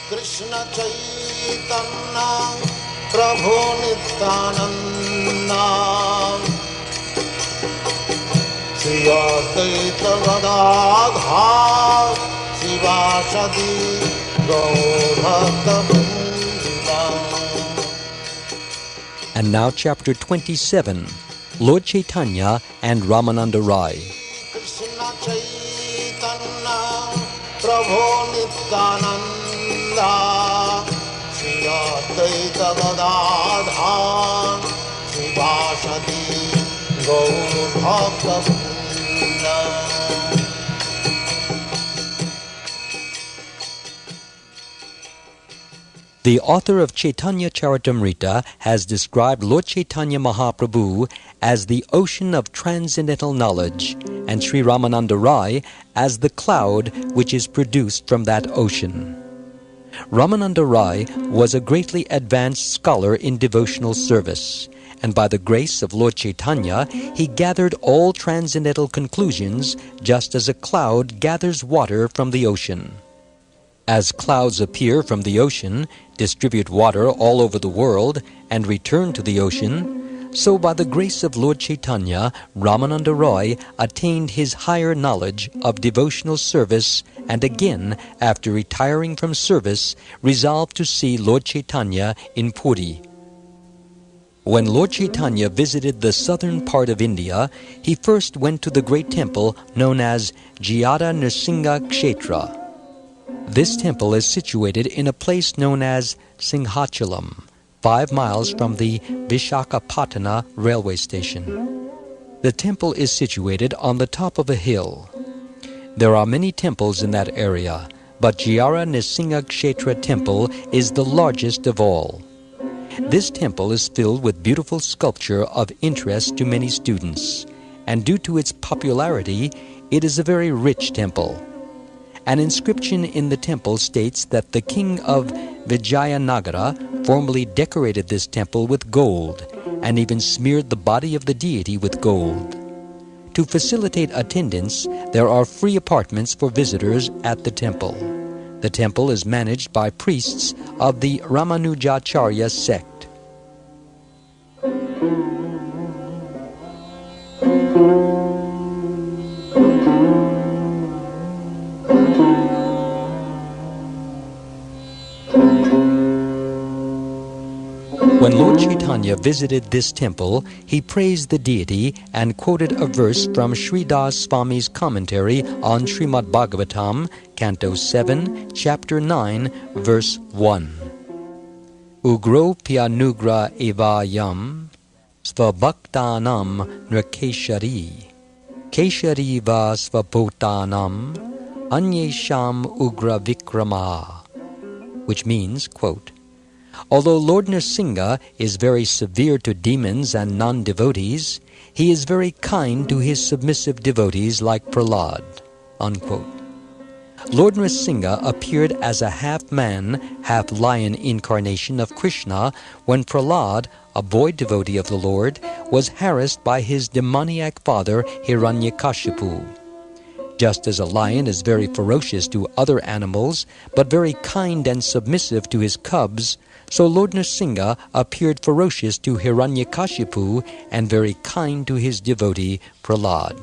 Krishna Chaitanya Prabhu Nityananda Shri Advaita Gadadhar Shivasadi Gaur-Bhakta-Vrinda. And now chapter 27, Lord Chaitanya and Ramananda Rai. Krishna Chaitanya Prabhu Nityananda Shri Advaita Gadadhar Shivasadi Gaur-Bhakta-Vrinda. The author of Chaitanya Charitamrita has described Lord Chaitanya Mahaprabhu as the ocean of transcendental knowledge and Sri Ramananda Rai as the cloud which is produced from that ocean. Ramananda Rai was a greatly advanced scholar in devotional service, and by the grace of Lord Chaitanya, he gathered all transcendental conclusions just as a cloud gathers water from the ocean. As clouds appear from the ocean, distribute water all over the world, and return to the ocean, so by the grace of Lord Chaitanya, Ramananda Rai attained his higher knowledge of devotional service, and again, after retiring from service, resolved to see Lord Chaitanya in Puri. When Lord Chaitanya visited the southern part of India, he first went to the great temple known as Jayada Nrsimha Kshetra. This temple is situated in a place known as Singhachalam, 5 miles from the Vishakhapatnam railway station. The temple is situated on the top of a hill. There are many temples in that area, but Jayada Nrsimha Kshetra temple is the largest of all. This temple is filled with beautiful sculpture of interest to many students, and due to its popularity, it is a very rich temple. An inscription in the temple states that the king of Vijayanagara formerly decorated this temple with gold and even smeared the body of the deity with gold. To facilitate attendance, there are free apartments for visitors at the temple. The temple is managed by priests of the Ramanujacharya sect. When Lord Chaitanya visited this temple, he praised the deity and quoted a verse from Sridhar Swami's commentary on Srimad Bhagavatam, Canto 7, Chapter 9, Verse 1. Ugro pyanugra evayam svabhaktanam nrakeshari keshari va svabhotanam anyesham ugra vikrama, which means, quote, although Lord Nrsimha is very severe to demons and non-devotees, he is very kind to his submissive devotees like Prahlad, unquote. Lord Nrsimha appeared as a half-man, half-lion incarnation of Krishna when Prahlad, a boy devotee of the Lord, was harassed by his demoniac father Hiranyakashipu. Just as a lion is very ferocious to other animals, but very kind and submissive to his cubs, so Lord Nrsimha appeared ferocious to Hiranyakashipu and very kind to his devotee Prahlad.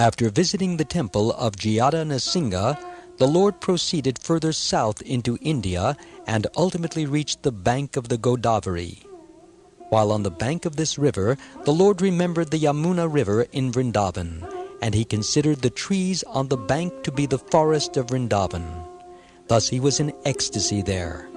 After visiting the temple of Jayada Nrsimha, the Lord proceeded further south into India and ultimately reached the bank of the Godavari. While on the bank of this river, the Lord remembered the Yamuna River in Vrindavan, and he considered the trees on the bank to be the forest of Vrindavan. Thus he was in ecstasy there.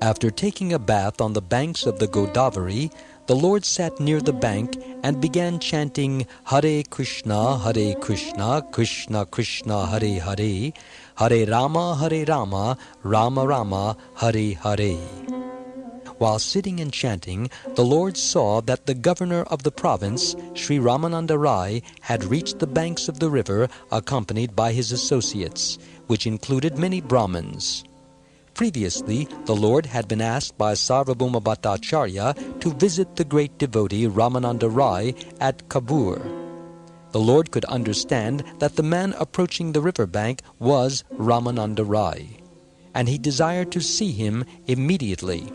After taking a bath on the banks of the Godavari, the Lord sat near the bank and began chanting Hare Krishna, Krishna Krishna, Hare Hare, Hare Rama, Rama Rama, Hare Hare. While sitting and chanting, the Lord saw that the governor of the province, Sri Ramananda Rai, had reached the banks of the river accompanied by his associates, which included many Brahmins. Previously, the Lord had been asked by Sarvabhauma Bhattacharya to visit the great devotee Ramananda Rai at Kabur. The Lord could understand that the man approaching the river bank was Ramananda Rai, and he desired to see him immediately.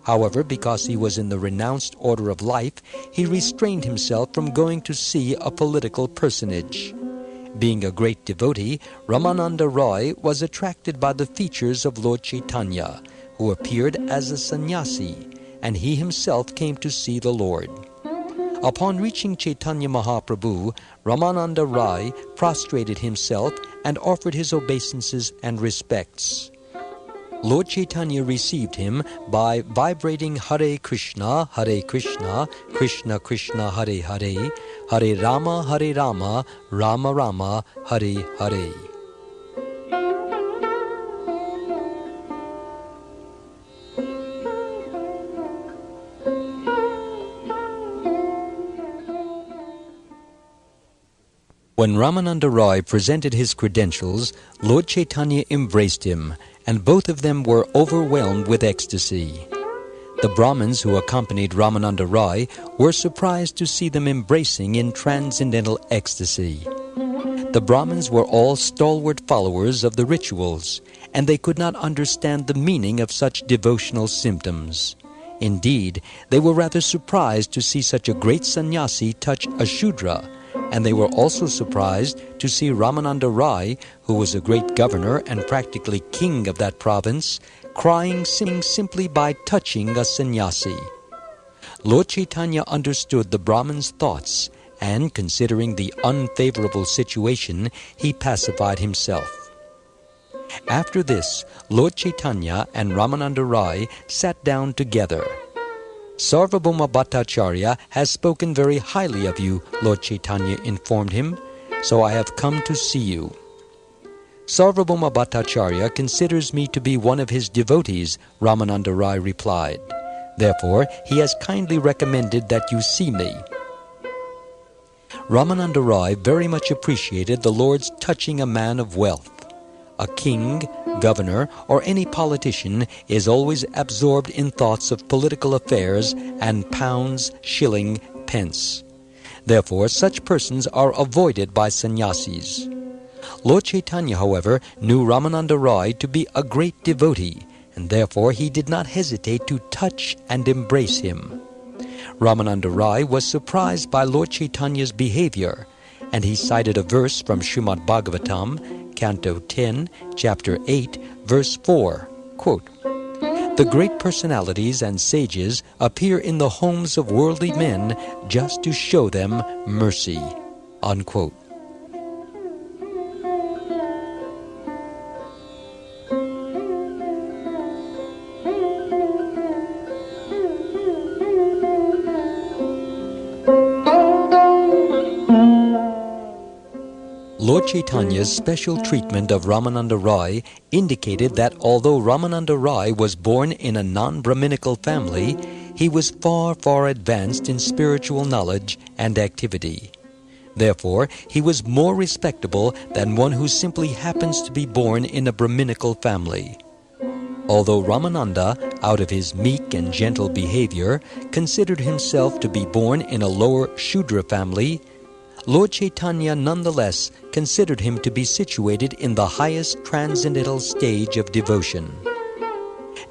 However, because he was in the renounced order of life, he restrained himself from going to see a political personage. Being a great devotee, Ramananda Rai was attracted by the features of Lord Chaitanya, who appeared as a sannyasi, and he himself came to see the Lord. Upon reaching Chaitanya Mahaprabhu, Ramananda Rai prostrated himself and offered his obeisances and respects. Lord Chaitanya received him by vibrating Hare Krishna, Krishna Krishna, Hare Hare, Hare Rama, Rama Rama, Hare Hare. When Ramananda Rai presented his credentials, Lord Chaitanya embraced him, and both of them were overwhelmed with ecstasy. The Brahmins who accompanied Ramananda Rai were surprised to see them embracing in transcendental ecstasy. The Brahmins were all stalwart followers of the rituals, and they could not understand the meaning of such devotional symptoms. Indeed, they were rather surprised to see such a great sannyasi touch a Shudra, and they were also surprised to see Ramananda Rai, who was a great governor and practically king of that province, crying simply by touching a sannyasi. Lord Chaitanya understood the Brahmin's thoughts, and considering the unfavorable situation, he pacified himself. After this, Lord Chaitanya and Ramananda Rai sat down together. Sarvabhauma Bhattacharya has spoken very highly of you, Lord Chaitanya informed him, so I have come to see you. Sarvabhauma Bhattacharya considers me to be one of his devotees, Ramananda Rai replied. Therefore, he has kindly recommended that you see me. Ramananda Rai very much appreciated the Lord's touching a man of wealth. A king, governor, or any politician is always absorbed in thoughts of political affairs and pounds, shilling, pence. Therefore, such persons are avoided by sannyasis. Lord Chaitanya, however, knew Ramananda Rai to be a great devotee, and therefore he did not hesitate to touch and embrace him. Ramananda Rai was surprised by Lord Chaitanya's behavior, and he cited a verse from Srimad Bhagavatam, Canto 10, Chapter 8, Verse 4, quote, "The great personalities and sages appear in the homes of worldly men just to show them mercy," unquote. Lord Chaitanya's special treatment of Ramananda Rai indicated that although Ramananda Rai was born in a non-Brahminical family, he was far advanced in spiritual knowledge and activity. Therefore, he was more respectable than one who simply happens to be born in a Brahminical family. Although Ramananda, out of his meek and gentle behavior, considered himself to be born in a lower Shudra family, Lord Chaitanya nonetheless considered him to be situated in the highest transcendental stage of devotion.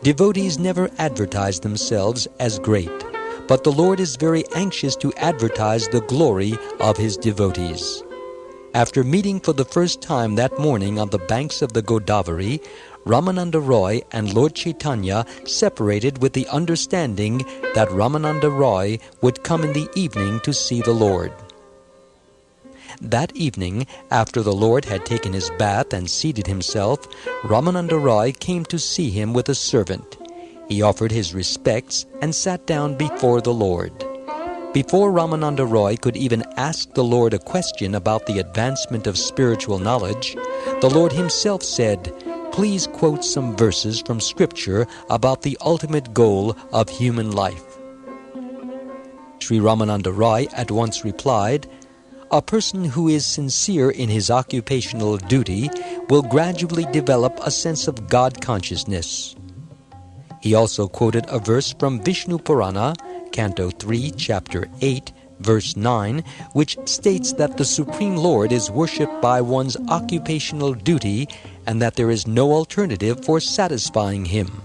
Devotees never advertise themselves as great, but the Lord is very anxious to advertise the glory of his devotees. After meeting for the first time that morning on the banks of the Godavari, Ramananda Roy and Lord Chaitanya separated with the understanding that Ramananda Roy would come in the evening to see the Lord. That evening, after the Lord had taken his bath and seated himself, Ramananda Roy came to see him with a servant. He offered his respects and sat down before the Lord. Before Ramananda Roy could even ask the Lord a question about the advancement of spiritual knowledge, the Lord himself said, "Please quote some verses from Scripture about the ultimate goal of human life." Sri Ramananda Roy at once replied, "A person who is sincere in his occupational duty will gradually develop a sense of God consciousness." He also quoted a verse from Vishnu Purana, Canto 3, Chapter 8, Verse 9, which states that the Supreme Lord is worshipped by one's occupational duty and that there is no alternative for satisfying him.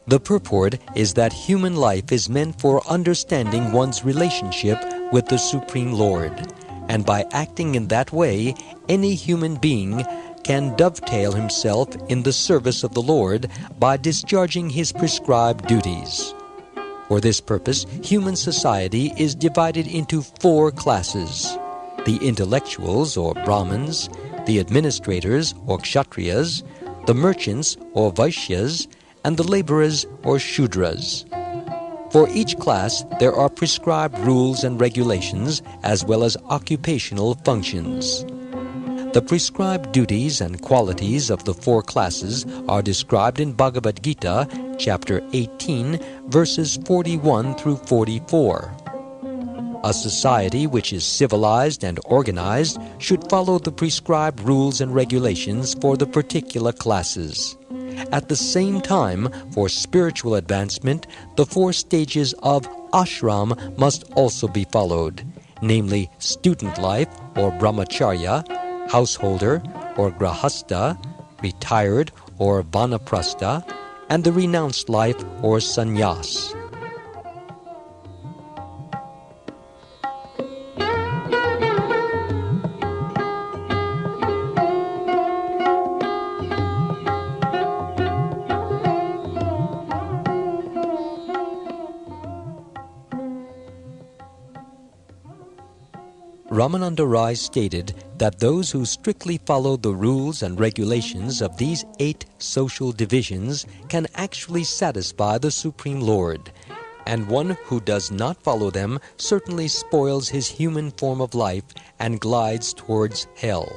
The purport is that human life is meant for understanding one's relationship with the Supreme Lord, and by acting in that way, any human being can dovetail himself in the service of the Lord by discharging his prescribed duties. For this purpose, human society is divided into 4 classes: the intellectuals, or Brahmins, the administrators, or Kshatriyas, the merchants, or Vaishyas, and the laborers, or Shudras. For each class, there are prescribed rules and regulations, as well as occupational functions. The prescribed duties and qualities of the 4 classes are described in Bhagavad Gita, chapter 18, verses 41 through 44. A society which is civilized and organized should follow the prescribed rules and regulations for the particular classes. At the same time, for spiritual advancement, the 4 stages of ashram must also be followed, namely student life, or brahmacharya, householder, or grahastha, retired, or vanaprastha, and the renounced life, or sannyas. Ramananda Rai stated that those who strictly follow the rules and regulations of these 8 social divisions can actually satisfy the Supreme Lord, and one who does not follow them certainly spoils his human form of life and glides towards hell.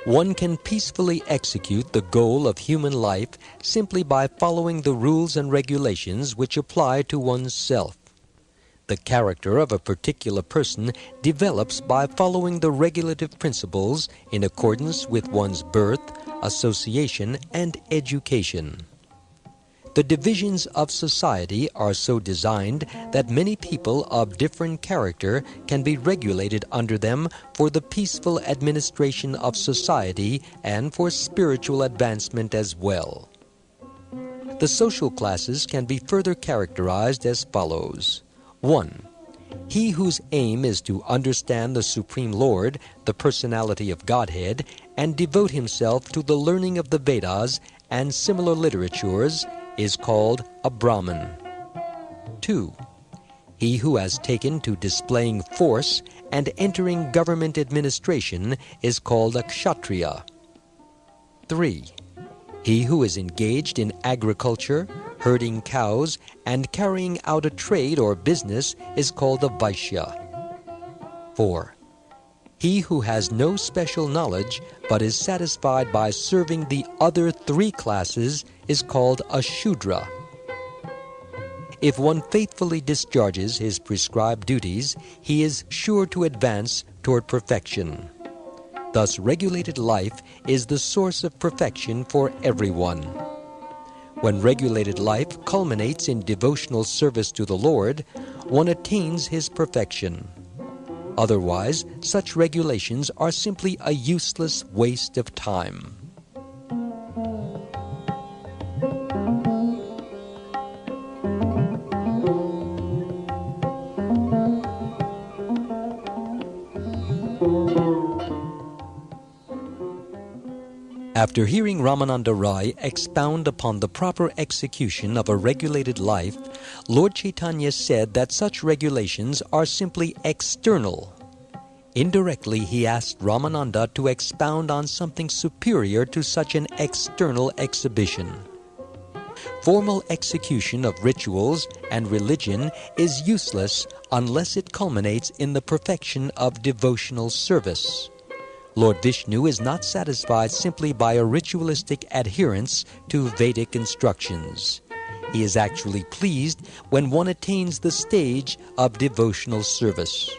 One can peacefully execute the goal of human life simply by following the rules and regulations which apply to one's self. The character of a particular person develops by following the regulative principles in accordance with one's birth, association, and education. The divisions of society are so designed that many people of different character can be regulated under them for the peaceful administration of society and for spiritual advancement as well. The social classes can be further characterized as follows. 1. He whose aim is to understand the Supreme Lord, the personality of Godhead, and devote himself to the learning of the Vedas and similar literatures is called a Brahmin. 2. He who has taken to displaying force and entering government administration is called a Kshatriya. 3. He who is engaged in agriculture, herding cows, and carrying out a trade or business is called a Vaishya. 4. He who has no special knowledge but is satisfied by serving the other 3 classes is called a Shudra. If one faithfully discharges his prescribed duties, he is sure to advance toward perfection. Thus, regulated life is the source of perfection for everyone. When regulated life culminates in devotional service to the Lord, one attains his perfection. Otherwise, such regulations are simply a useless waste of time. After hearing Ramananda Rai expound upon the proper execution of a regulated life, Lord Chaitanya said that such regulations are simply external. Indirectly, he asked Ramananda to expound on something superior to such an external exhibition. Formal execution of rituals and religion is useless unless it culminates in the perfection of devotional service. Lord Vishnu is not satisfied simply by a ritualistic adherence to Vedic instructions. He is actually pleased when one attains the stage of devotional service.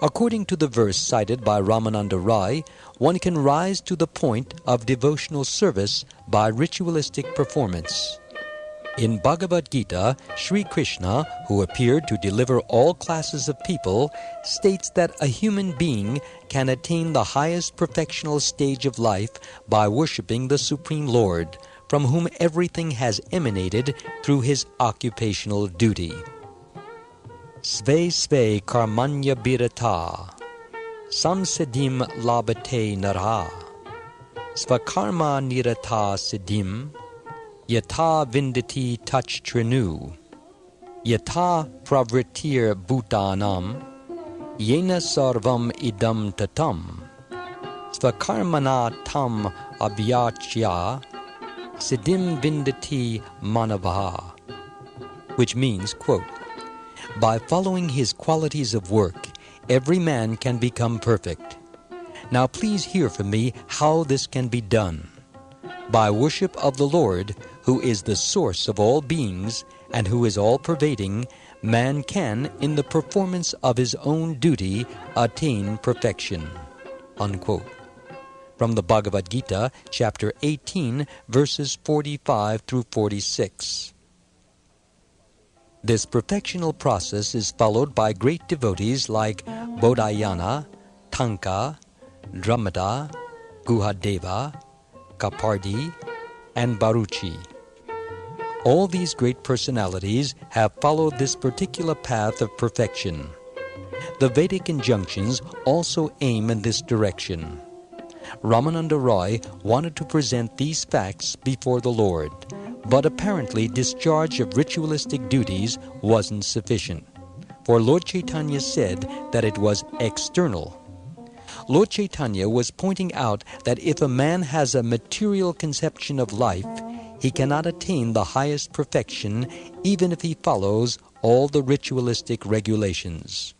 According to the verse cited by Ramananda Rai, one can rise to the point of devotional service by ritualistic performance. In Bhagavad Gita, Sri Krishna, who appeared to deliver all classes of people, states that a human being can attain the highest perfectional stage of life by worshipping the Supreme Lord, from whom everything has emanated through his occupational duty. Sve sve karmanya birata, samsiddhim labate nara, svakarma nirata siddhim, yata vindati touch trinu, yata pravritir bhutanam, yena sarvam idam tatam, svakarmana tam abhyachya, siddhim vindati manavaha, which means, quote, by following his qualities of work, every man can become perfect. Now please hear from me how this can be done. By worship of the Lord, who is the source of all beings and who is all-pervading, man can, in the performance of his own duty, attain perfection. Unquote. From the Bhagavad Gita, chapter 18, verses 45 through 46. This perfectional process is followed by great devotees like Bodhayana, Tanka, Dramada, Guhadeva, Kapardi, and Baruchi. All these great personalities have followed this particular path of perfection. The Vedic injunctions also aim in this direction. Ramananda Rai wanted to present these facts before the Lord, but apparently discharge of ritualistic duties wasn't sufficient, for Lord Chaitanya said that it was external. Lord Chaitanya was pointing out that if a man has a material conception of life, he cannot attain the highest perfection even if he follows all the ritualistic regulations.